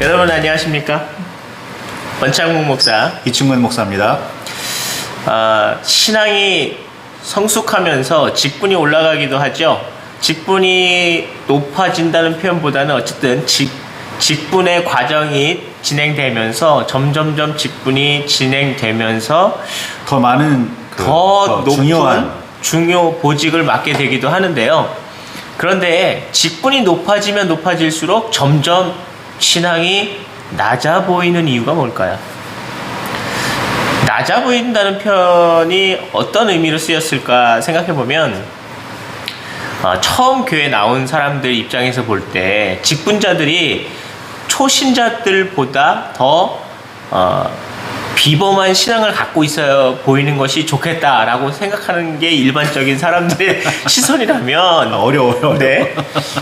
여러분 안녕하십니까? 원창국 목사. 이충근 목사입니다. 신앙이 성숙하면서 직분이 올라가기도 하죠. 직분이 높아진다는 표현보다는 어쨌든 직분의 과정이 진행되면서 점점점 직분이 진행되면서 더 많은 더 높은 중요한 중요 보직을 맡게 되기도 하는데요. 그런데 직분이 높아지면 높아질수록 점점 신앙이 낮아 보이는 이유가 뭘까요? 낮아 보인다는 표현이 어떤 의미로 쓰였을까 생각해보면 처음 교회 나온 사람들 입장에서 볼 때 직분자들이 초신자들보다 더 비범한 신앙을 갖고 있어 보이는 것이 좋겠다라고 생각하는 게 일반적인 사람들의 시선이라면 어려워요. 네.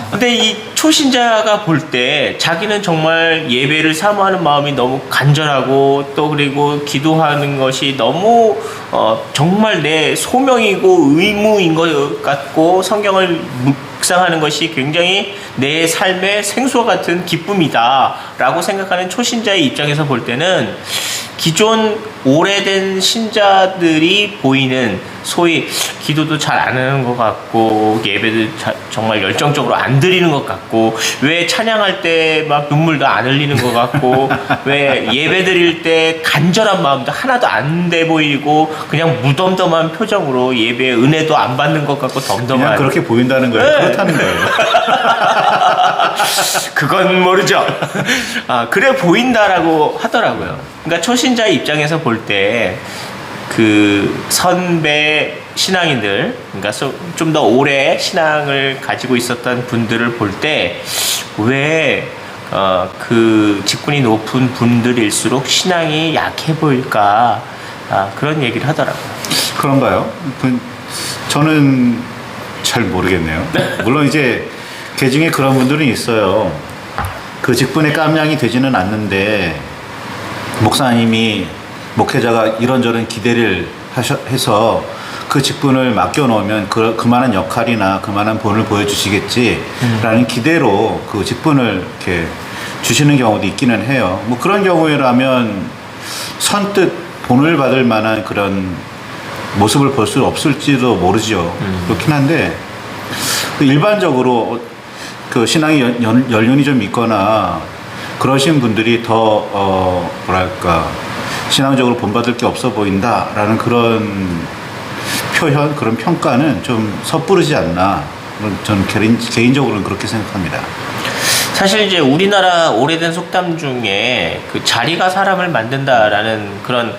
근데 이 초신자가 볼 때 자기는 정말 예배를 사모하는 마음이 너무 간절하고 또 그리고 기도하는 것이 너무 정말 내 소명이고 의무인 것 같고 성경을 묵상하는 것이 굉장히 내 삶의 생수와 같은 기쁨이다 라고 생각하는 초신자의 입장에서 볼 때는 기존 오래된 신자들이 보이는 소위 기도도 잘 안 하는 것 같고 예배도 정말 열정적으로 안 드리는 것 같고 왜 찬양할 때 막 눈물도 안 흘리는 것 같고 왜 예배 드릴 때 간절한 마음도 하나도 안 돼 보이고 그냥 무덤덤한 표정으로 예배의 은혜도 안 받는 것 같고 덤덤한 그냥 그렇게 보인다는 거예요. 네. 그렇다는 거예요. 그건 모르죠. 그래 보인다라고 하더라고요. 그러니까 초신자의 입장에서 볼 때 그 선배 신앙인들, 그러니까 좀 더 오래 신앙을 가지고 있었던 분들을 볼 때 왜 그 직분이 높은 분들일수록 신앙이 약해 보일까 그런 얘기를 하더라고요. 그런가요? 저는 잘 모르겠네요. 물론 이제 그 중에 그런 분들은 있어요. 그 직분에 깜냥이 되지는 않는데 목사님이 목회자가 이런저런 기대를 해서 그 직분을 맡겨놓으면 그만한 역할이나 그만한 본을 보여주시겠지라는 기대로 그 직분을 이렇게 주시는 경우도 있기는 해요. 뭐 그런 경우라면 선뜻 본을 받을 만한 그런 모습을 볼 수 없을지도 모르죠. 그렇긴 한데 일반적으로 그 신앙의 연륜이 좀 있거나 그러신 분들이 더 뭐랄까 신앙적으로 본받을 게 없어 보인다라는 그런 표현, 그런 평가는 좀 섣부르지 않나. 저는 개인적으로는 그렇게 생각합니다. 사실 이제 우리나라 오래된 속담 중에 그 자리가 사람을 만든다라는 그런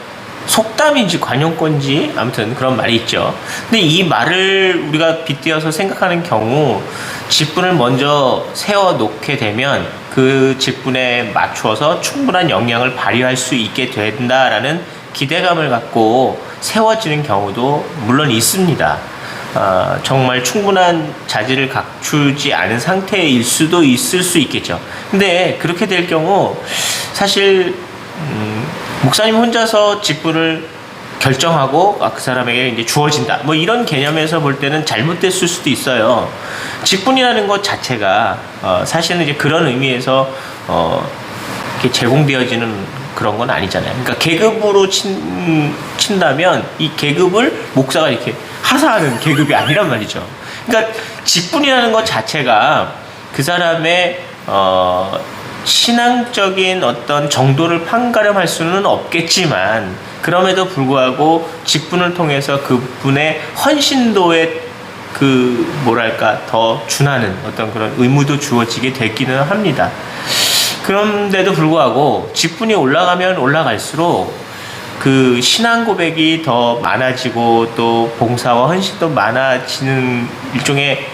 속담인지 관용권인지 아무튼 그런 말이 있죠. 근데 이 말을 우리가 빗대어서 생각하는 경우 직분을 먼저 세워놓게 되면 그 직분에 맞추어서 충분한 역량을 발휘할 수 있게 된다라는 기대감을 갖고 세워지는 경우도 물론 있습니다. 정말 충분한 자질을 갖추지 않은 상태일 수도 있을 수 있겠죠. 근데 그렇게 될 경우 사실 목사님 혼자서 직분을 결정하고 그 사람에게 이제 주어진다 뭐 이런 개념에서 볼 때는 잘못됐을 수도 있어요. 직분이라는 것 자체가 사실은 이제 그런 의미에서 이렇게 제공되어지는 그런 건 아니잖아요. 그러니까 계급으로 친다면 이 계급을 목사가 이렇게 하사하는 계급이 아니란 말이죠. 그러니까 직분이라는 것 자체가 그 사람의 신앙적인 어떤 정도를 판가름할 수는 없겠지만 그럼에도 불구하고 직분을 통해서 그분의 헌신도에 그 뭐랄까 더 준하는 어떤 그런 의무도 주어지게 되기는 합니다. 그런데도 불구하고 직분이 올라가면 올라갈수록 그 신앙 고백이 더 많아지고 또 봉사와 헌신도 많아지는 일종의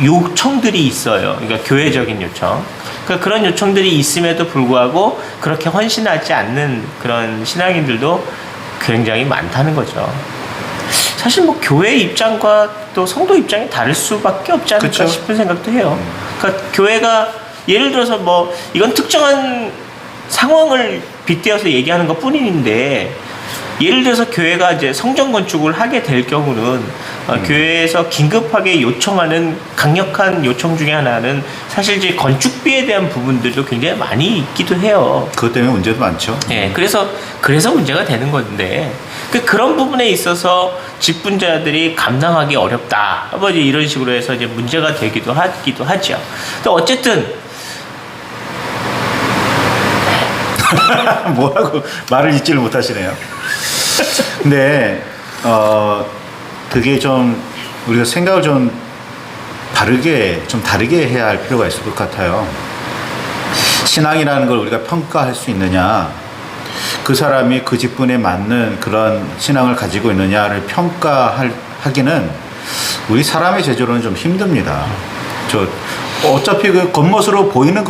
요청들이 있어요. 그러니까 교회적인 요청. 그러니까 그런 요청들이 있음에도 불구하고 그렇게 헌신하지 않는 그런 신앙인들도 굉장히 많다는 거죠. 사실 뭐 교회 입장과 또 성도 입장이 다를 수밖에 없지 않을까 그쵸? 싶은 생각도 해요. 그러니까 교회가 예를 들어서 뭐 이건 특정한 상황을 빗대어서 얘기하는 것 뿐인데 예를 들어서 교회가 이제 성전 건축을 하게 될 경우는 교회에서 긴급하게 요청하는 강력한 요청 중에 하나는 사실 이제 건축비에 대한 부분들도 굉장히 많이 있기도 해요. 그것 때문에 문제도 많죠. 예, 그래서 문제가 되는 건데 그런 부분에 있어서 직분자들이 감당하기 어렵다. 뭐 이제 이런 식으로 해서 이제 문제가 되기도 하죠. 근데 어쨌든 뭐라고 말을 잊지를 못하시네요. 근데 그게 좀 우리가 생각을 좀 다르게 해야 할 필요가 있을 것 같아요. 신앙이라는 걸 우리가 평가할 수 있느냐, 그 사람이 그 직분에 맞는 그런 신앙을 가지고 있느냐를 평가하기는 우리 사람의 재주로는 좀 힘듭니다. 어차피 그 겉멋으로 보이는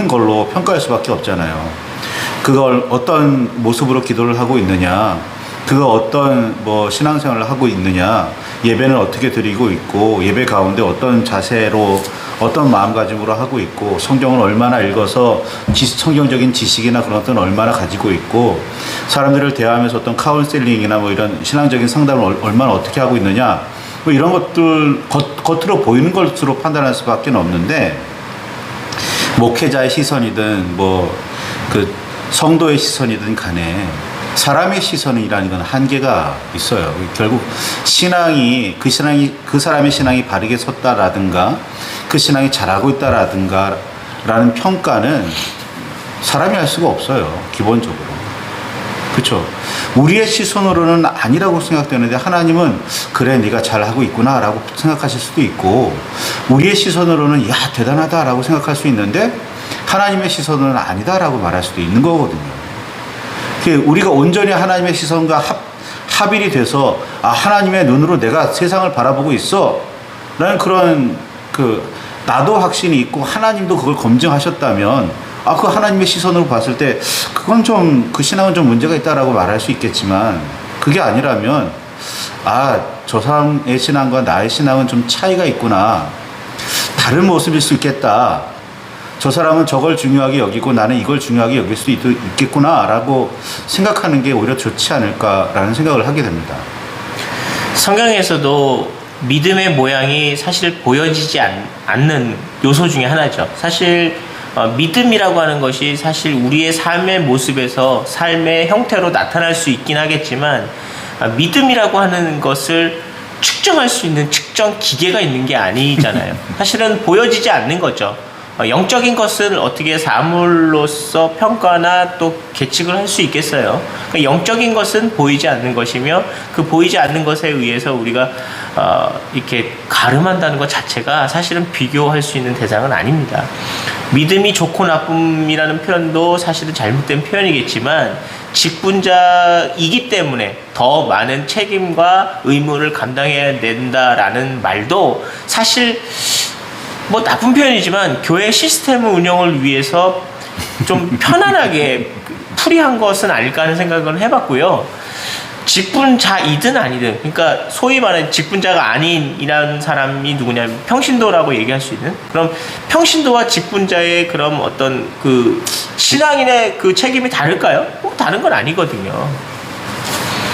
걸로 평가할 수밖에 없잖아요. 그걸 어떤 모습으로 기도를 하고 있느냐, 그거 어떤 신앙생활을 하고 있느냐, 예배는 어떻게 드리고 있고, 예배 가운데 어떤 자세로 어떤 마음가짐으로 하고 있고, 성경을 얼마나 읽어서 성경적인 지식이나 그런 것들은 얼마나 가지고 있고, 사람들을 대하면서 어떤 카운셀링이나 이런 신앙적인 상담을 얼마나 어떻게 하고 있느냐, 이런 것들 겉으로 보이는 것으로 판단할 수밖에 없는데, 목회자의 시선이든 그 성도의 시선이든 간에 사람의 시선이라는 건 한계가 있어요. 결국 그 사람의 신앙이 바르게 섰다라든가 그 신앙이 잘하고 있다라든가 라는 평가는 사람이 할 수가 없어요. 기본적으로. 그렇죠. 우리의 시선으로는 아니라고 생각되는데 하나님은 그래 네가 잘하고 있구나 라고 생각하실 수도 있고, 우리의 시선으로는 야 대단하다 라고 생각할 수 있는데 하나님의 시선으로는 아니다 라고 말할 수도 있는 거거든요. 우리가 온전히 하나님의 시선과 합일이 돼서 하나님의 눈으로 내가 세상을 바라보고 있어 라는 그런 나도 확신이 있고 하나님도 그걸 검증하셨다면 그 하나님의 시선으로 봤을 때 그건 그 신앙은 좀 문제가 있다라고 말할 수 있겠지만, 그게 아니라면 저 사람의 신앙과 나의 신앙은 좀 차이가 있구나, 다른 모습일 수 있겠다, 저 사람은 저걸 중요하게 여기고 나는 이걸 중요하게 여길 수도 있겠구나 라고 생각하는 게 오히려 좋지 않을까라는 생각을 하게 됩니다. 성경에서도 믿음의 모양이 사실 보여지지 않는 요소 중에 하나죠. 사실 믿음이라고 하는 것이 사실 우리의 삶의 모습에서 삶의 형태로 나타날 수 있긴 하겠지만, 믿음이라고 하는 것을 측정할 수 있는 측정 기계가 있는 게 아니잖아요. 사실은 보여지지 않는 거죠. 영적인 것을 어떻게 사물로서 평가나 또 계측을 할 수 있겠어요. 영적인 것은 보이지 않는 것이며, 그 보이지 않는 것에 의해서 우리가 이렇게 가름한다는 것 자체가 사실은 비교할 수 있는 대상은 아닙니다. 믿음이 좋고 나쁨이라는 표현도 사실은 잘못된 표현이겠지만, 직분자이기 때문에 더 많은 책임과 의무를 감당해야 된다라는 말도 사실 나쁜 표현이지만 교회 시스템 운영을 위해서 좀 편안하게 풀이한 것은 아닐까 하는 생각을 해봤고요. 직분자이든 아니든, 그러니까 소위 말하는 직분자가 아닌이라는 사람이 누구냐면 평신도라고 얘기할 수 있는, 그럼 평신도와 직분자의 그럼 어떤 신앙인의 책임이 다를까요? 다른 건 아니거든요.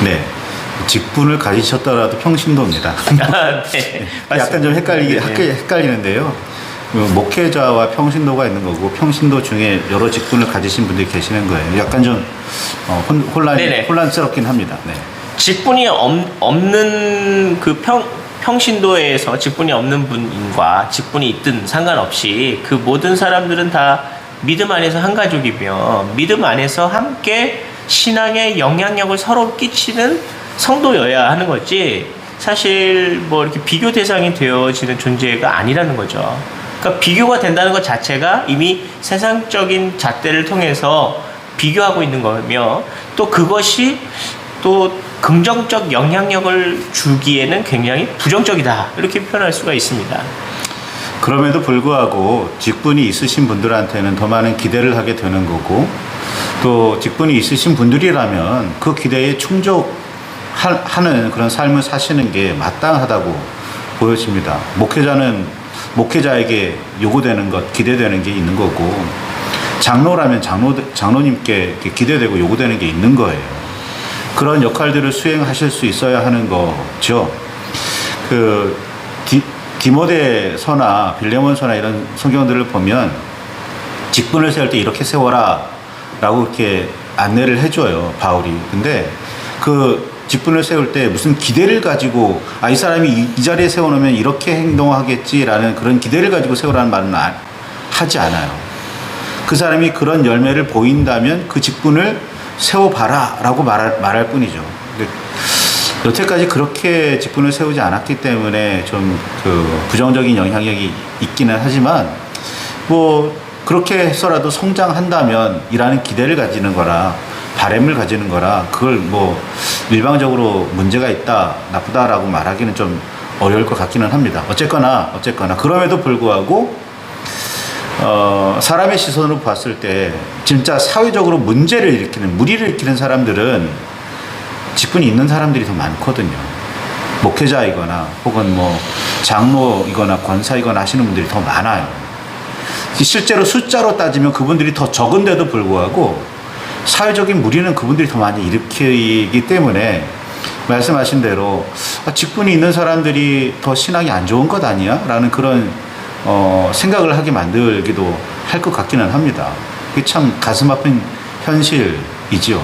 네. 직분을 가지셨더라도 평신도입니다. 네, 약간 좀 헷갈리는데요. 목회자와 평신도가 있는 거고, 평신도 중에 여러 직분을 가지신 분들이 계시는 거예요. 약간 좀 혼란스럽긴 합니다. 네. 직분이 없는 평신도에서 직분이 없는 분과 직분이 있든 상관없이 그 모든 사람들은 다 믿음 안에서 한 가족이며, 믿음 안에서 함께 신앙의 영향력을 서로 끼치는 성도여야 하는 거지, 사실 이렇게 비교 대상이 되어지는 존재가 아니라는 거죠. 그러니까 비교가 된다는 것 자체가 이미 세상적인 잣대를 통해서 비교하고 있는 거며, 또 그것이 또 긍정적 영향력을 주기에는 굉장히 부정적이다, 이렇게 표현할 수가 있습니다. 그럼에도 불구하고 직분이 있으신 분들한테는 더 많은 기대를 하게 되는 거고, 또 직분이 있으신 분들이라면 그 기대에 충족하는 그런 삶을 사시는 게 마땅하다고 보여집니다. 목회자에게 요구되는 것, 기대되는 게 있는 거고, 장로라면 장로님께 기대되고 요구되는 게 있는 거예요. 그런 역할들을 수행하실 수 있어야 하는 거죠. 그 디모데서나 빌레몬서나 이런 성경들을 보면 직분을 세울 때 이렇게 세워라 라고 이렇게 안내를 해줘요, 바울이. 근데 그 직분을 세울 때 무슨 기대를 가지고 이 사람이 이 자리에 세워놓으면 이렇게 행동하겠지라는 그런 기대를 가지고 세우라는 말은 하지 않아요. 그 사람이 그런 열매를 보인다면 그 직분을 세워봐라 라고 말할 뿐이죠. 근데 여태까지 그렇게 직분을 세우지 않았기 때문에 좀 그 부정적인 영향력이 있기는 하지만 뭐 그렇게 해서라도 성장한다면 이라는 기대를 가지는 거라 바램을 가지는 거라 그걸 뭐 일방적으로 문제가 있다 나쁘다라고 말하기는 좀 어려울 것 같기는 합니다. 어쨌거나 그럼에도 불구하고 사람의 시선으로 봤을 때 진짜 사회적으로 문제를 일으키는 무리를 일으키는 사람들은 직분이 있는 사람들이 더 많거든요. 목회자이거나 혹은 뭐 장로이거나 권사이거나 하시는 분들이 더 많아요. 실제로 숫자로 따지면 그분들이 더 적은데도 불구하고 사회적인 무리는 그분들이 더 많이 일으키기 때문에 말씀하신 대로 직분이 있는 사람들이 더 신앙이 안 좋은 것 아니야? 라는 그런 생각을 하게 만들기도 할 것 같기는 합니다. 이게 참 가슴 아픈 현실이지요.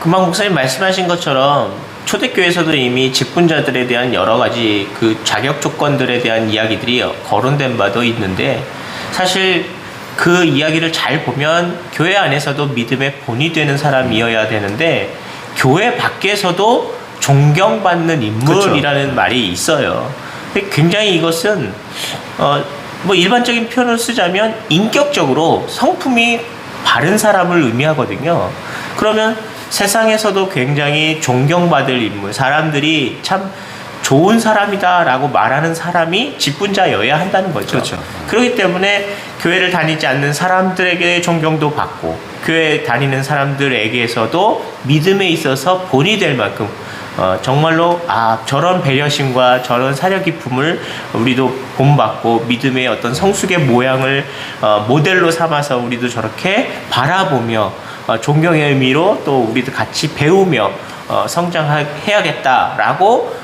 금방 목사님 말씀하신 것처럼 초대교회에서도 이미 직분자들에 대한 여러 가지 그 자격 조건들에 대한 이야기들이 거론된 바도 있는데 사실 그 이야기를 잘 보면 교회 안에서도 믿음의 본이 되는 사람이어야 되는데 교회 밖에서도 존경받는 인물이라는 그렇죠. 말이 있어요. 굉장히 이것은 뭐 일반적인 표현을 쓰자면 인격적으로 성품이 바른 사람을 의미하거든요. 그러면 세상에서도 굉장히 존경받을 인물, 사람들이 참 좋은 사람이다라고 말하는 사람이 직분자여야 한다는 거죠. 그렇죠. 그렇기 때문에 교회를 다니지 않는 사람들에게 존경도 받고 교회 다니는 사람들에게서도 믿음에 있어서 본이 될 만큼 정말로 저런 배려심과 저런 사려 깊음을 우리도 본받고 믿음의 어떤 성숙의 모양을 모델로 삼아서 우리도 저렇게 바라보며 존경의 의미로 또 우리도 같이 배우며 성장해야겠다라고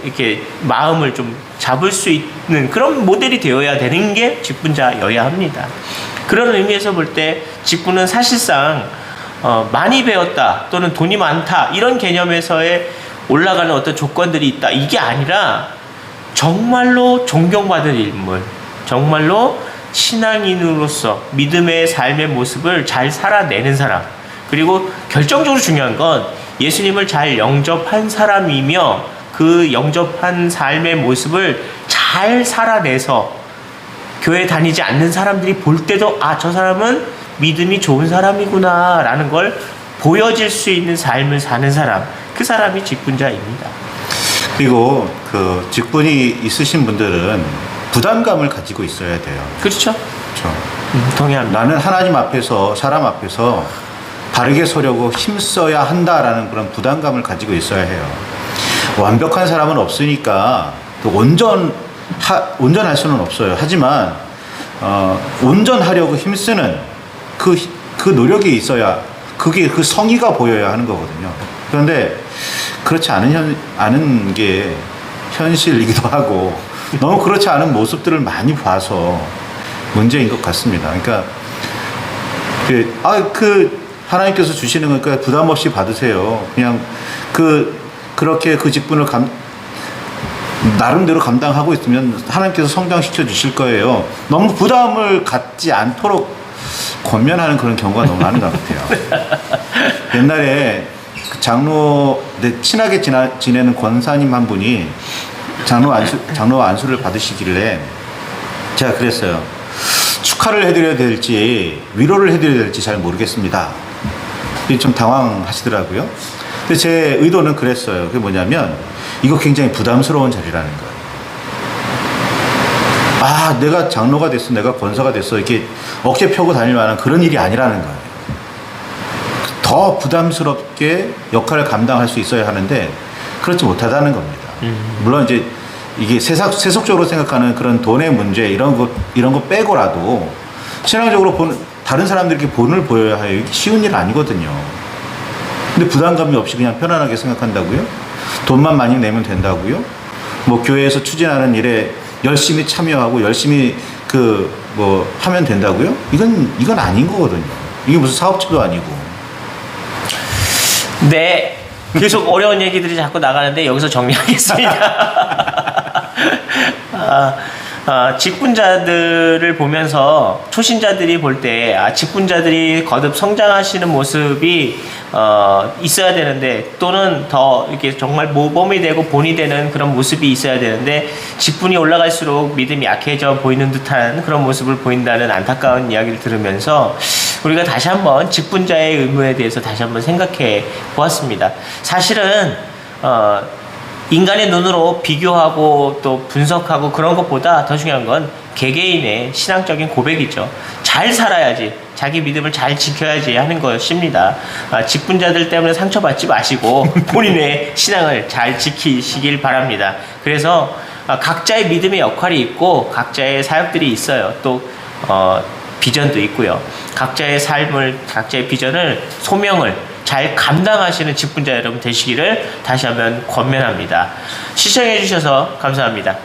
이렇게 마음을 좀 잡을 수 있는 그런 모델이 되어야 되는 게 직분자여야 합니다. 그런 의미에서 볼 때 직분은 사실상 많이 배웠다 또는 돈이 많다 이런 개념에서의 올라가는 어떤 조건들이 있다 이게 아니라 정말로 존경받을 인물, 정말로 신앙인으로서 믿음의 삶의 모습을 잘 살아내는 사람, 그리고 결정적으로 중요한 건 예수님을 잘 영접한 사람이며 그 영접한 삶의 모습을 잘 살아내서 교회 다니지 않는 사람들이 볼 때도 저 사람은 믿음이 좋은 사람이구나 라는 걸 보여질 수 있는 삶을 사는 사람, 그 사람이 직분자입니다. 그리고 그 직분이 있으신 분들은 부담감을 가지고 있어야 돼요. 그렇죠. 그렇죠. 동의합니다. 나는 하나님 앞에서 사람 앞에서 바르게 서려고 힘써야 한다라는 그런 부담감을 가지고 있어야 해요. 완벽한 사람은 없으니까 또 온전할 수는 없어요. 하지만 온전하려고 힘쓰는 그 노력이 있어야 그게 그 성의가 보여야 하는 거거든요. 그런데 그렇지 않은 게 현실이기도 하고 너무 그렇지 않은 모습들을 많이 봐서 문제인 것 같습니다. 그러니까 하나님께서 주시는 거니까 부담 없이 받으세요. 그냥 그렇게 그 직분을 나름대로 감당하고 있으면 하나님께서 성장시켜 주실 거예요. 너무 부담을 갖지 않도록 권면하는 그런 경우가 너무 많은 것 같아요. 옛날에 친하게 지내는 권사님 한 분이 장로 안수를 받으시길래 제가 그랬어요. 축하를 해드려야 될지 위로를 해드려야 될지 잘 모르겠습니다. 좀 당황하시더라고요. 근데 제 의도는 그랬어요. 그게 뭐냐면 이거 굉장히 부담스러운 자리라는 거예요. 내가 장로가 됐어, 내가 권사가 됐어 이렇게 어깨 펴고 다닐 만한 그런 일이 아니라는 거예요. 더 부담스럽게 역할을 감당할 수 있어야 하는데 그렇지 못하다는 겁니다. 물론 이제 이게 세속적으로 생각하는 그런 돈의 문제 이런 거 빼고라도 신앙적으로 다른 사람들에게 본을 보여야 해요. 이게 쉬운 일 아니거든요. 근데 부담감이 없이 그냥 편안하게 생각한다고요? 돈만 많이 내면 된다고요? 뭐 교회에서 추진하는 일에 열심히 참여하고 열심히 하면 된다고요? 이건 아닌 거거든요. 이게 무슨 사업체도 아니고. 네. 계속 어려운 얘기들이 자꾸 나가는데 여기서 정리하겠습니다. 직분자들을 보면서 초신자들이 볼 때 직분자들이 거듭 성장하시는 모습이 있어야 되는데, 또는 더 이렇게 정말 모범이 되고 본이 되는 그런 모습이 있어야 되는데, 직분이 올라갈수록 믿음이 약해져 보이는 듯한 그런 모습을 보인다는 안타까운 이야기를 들으면서 우리가 다시 한번 직분자의 의무에 대해서 다시 한번 생각해 보았습니다. 사실은 인간의 눈으로 비교하고 또 분석하고 그런 것보다 더 중요한 건 개개인의 신앙적인 고백이죠. 잘 살아야지, 자기 믿음을 잘 지켜야지 하는 것입니다. 직분자들 때문에 상처받지 마시고 본인의 신앙을 잘 지키시길 바랍니다. 그래서 각자의 믿음의 역할이 있고 각자의 사역들이 있어요. 또 비전도 있고요. 각자의 삶을, 각자의 비전을, 소명을 잘 감당하시는 직분자 여러분 되시기를 다시 한번 권면합니다. 시청해 주셔서 감사합니다.